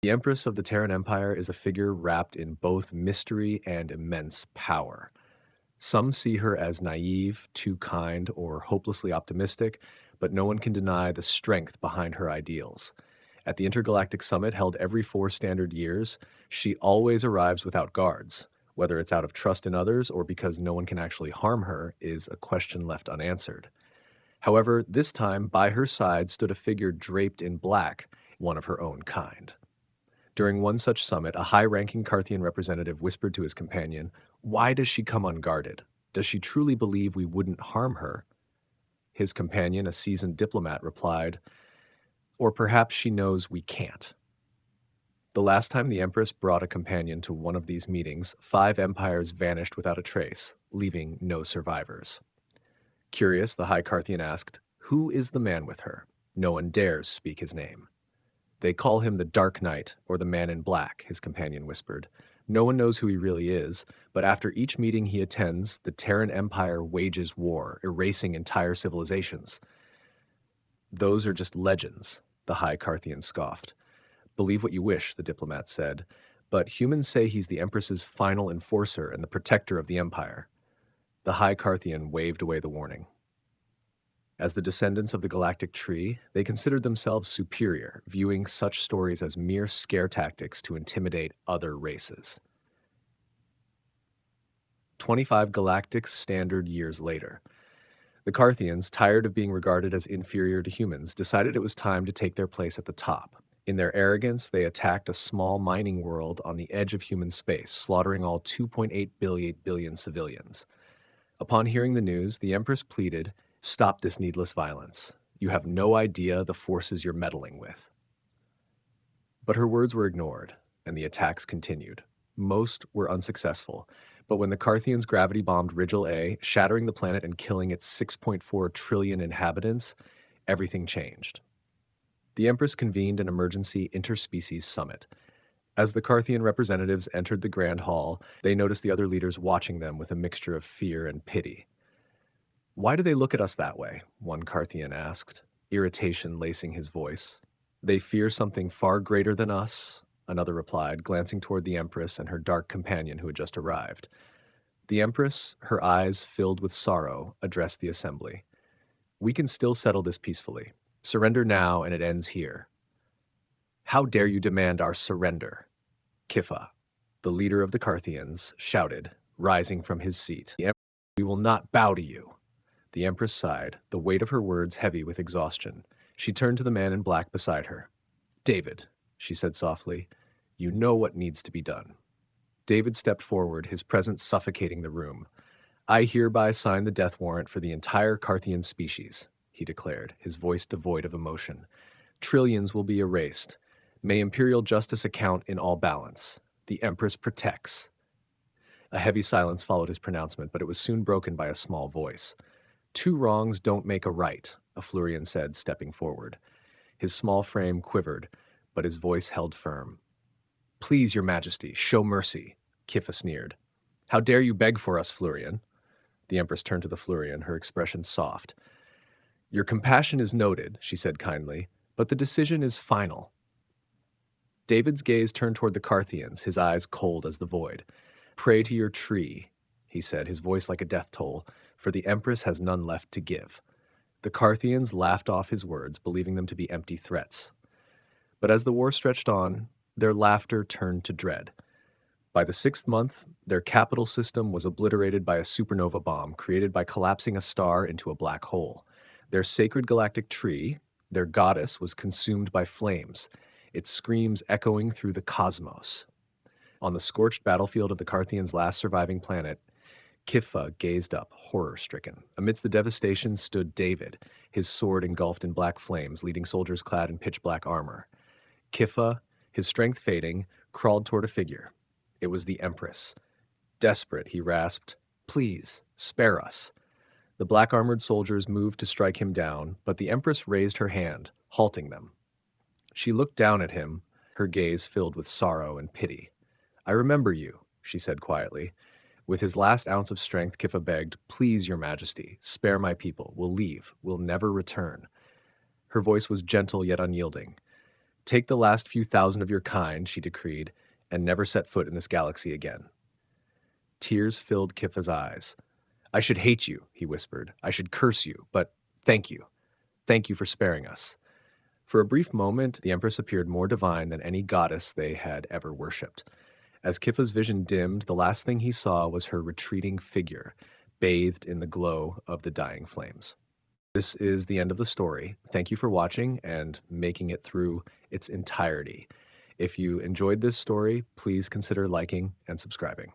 The Empress of the Terran Empire is a figure wrapped in both mystery and immense power. Some see her as naive, too kind, or hopelessly optimistic, but no one can deny the strength behind her ideals. At the Intergalactic Summit held every 4 standard years, she always arrives without guards. Whether it's out of trust in others or because no one can actually harm her is a question left unanswered. However, this time, by her side stood a figure draped in black, one of her own kind. During one such summit, a high-ranking Karthian representative whispered to his companion, "Why does she come unguarded? Does she truly believe we wouldn't harm her?" His companion, a seasoned diplomat, replied, "Or perhaps she knows we can't." The last time the Empress brought a companion to one of these meetings, 5 empires vanished without a trace, leaving no survivors. Curious, the High Karthian asked, "Who is the man with her?" No one dares speak his name. "They call him the Dark Knight, or the Man in Black," his companion whispered. "No one knows who he really is, but after each meeting he attends, the Terran Empire wages war, erasing entire civilizations." "Those are just legends," the High Karthian scoffed. "Believe what you wish," the diplomat said, "but humans say he's the Empress's final enforcer and the protector of the Empire." The High Karthian waved away the warning. As the descendants of the galactic tree, they considered themselves superior, viewing such stories as mere scare tactics to intimidate other races. 25 galactic standard years later, the Karthians, tired of being regarded as inferior to humans, decided it was time to take their place at the top. In their arrogance, they attacked a small mining world on the edge of human space, slaughtering all 2.8 billion civilians. Upon hearing the news, the Empress pleaded, "Stop this needless violence. You have no idea the forces you're meddling with." But her words were ignored, and the attacks continued. Most were unsuccessful, but when the Karthians gravity bombed Rigel A, shattering the planet and killing its 6.4 trillion inhabitants, everything changed. The Empress convened an emergency interspecies summit. As the Karthian representatives entered the Grand Hall, they noticed the other leaders watching them with a mixture of fear and pity. "Why do they look at us that way?" one Karthian asked, irritation lacing his voice. "They fear something far greater than us," another replied, glancing toward the Empress and her dark companion who had just arrived. The Empress, her eyes filled with sorrow, addressed the assembly. "We can still settle this peacefully. Surrender now and it ends here." "How dare you demand our surrender?" Kipha, the leader of the Karthians, shouted, rising from his seat. "We will not bow to you." The Empress sighed, the weight of her words heavy with exhaustion. She turned to the man in black beside her. "David," she said softly, "you know what needs to be done." David stepped forward, his presence suffocating the room. "I hereby sign the death warrant for the entire Karthian species," he declared, his voice devoid of emotion. "Trillions will be erased. May imperial justice account in all balance. The Empress protects." A heavy silence followed his pronouncement, but it was soon broken by a small voice. "Two wrongs don't make a right," a Flurian said, stepping forward. His small frame quivered, but his voice held firm. "Please, your majesty, show mercy," Kipha sneered. "How dare you beg for us, Flurian?" The Empress turned to the Flurian, her expression soft. "Your compassion is noted," she said kindly, "but the decision is final." David's gaze turned toward the Karthians, his eyes cold as the void. "Pray to your tree," he said, his voice like a death toll, "for the Empress has none left to give." The Karthians laughed off his words, believing them to be empty threats. But as the war stretched on, their laughter turned to dread. By the 6th month, their capital system was obliterated by a supernova bomb created by collapsing a star into a black hole. Their sacred galactic tree, their goddess, was consumed by flames, its screams echoing through the cosmos. On the scorched battlefield of the Karthians' last surviving planet, Kipha gazed up, horror-stricken. Amidst the devastation stood David, his sword engulfed in black flames, leading soldiers clad in pitch-black armor. Kipha, his strength fading, crawled toward a figure. It was the Empress. Desperate, he rasped, "Please, spare us." The black-armored soldiers moved to strike him down, but the Empress raised her hand, halting them. She looked down at him, her gaze filled with sorrow and pity. "I remember you," she said quietly. With his last ounce of strength, Kipha begged, "Please, your majesty, spare my people. We'll leave. We'll never return." Her voice was gentle yet unyielding. Take the last few thousand of your kind, she decreed, and never set foot in this galaxy again. Tears filled Kipha's eyes. I should hate you, he whispered. I should curse you, but thank you. Thank you for sparing us. For a brief moment, the Empress appeared more divine than any goddess they had ever worshipped. As Kipha's vision dimmed, the last thing he saw was her retreating figure, bathed in the glow of the dying flames. This is the end of the story. Thank you for watching and making it through its entirety. If you enjoyed this story, please consider liking and subscribing.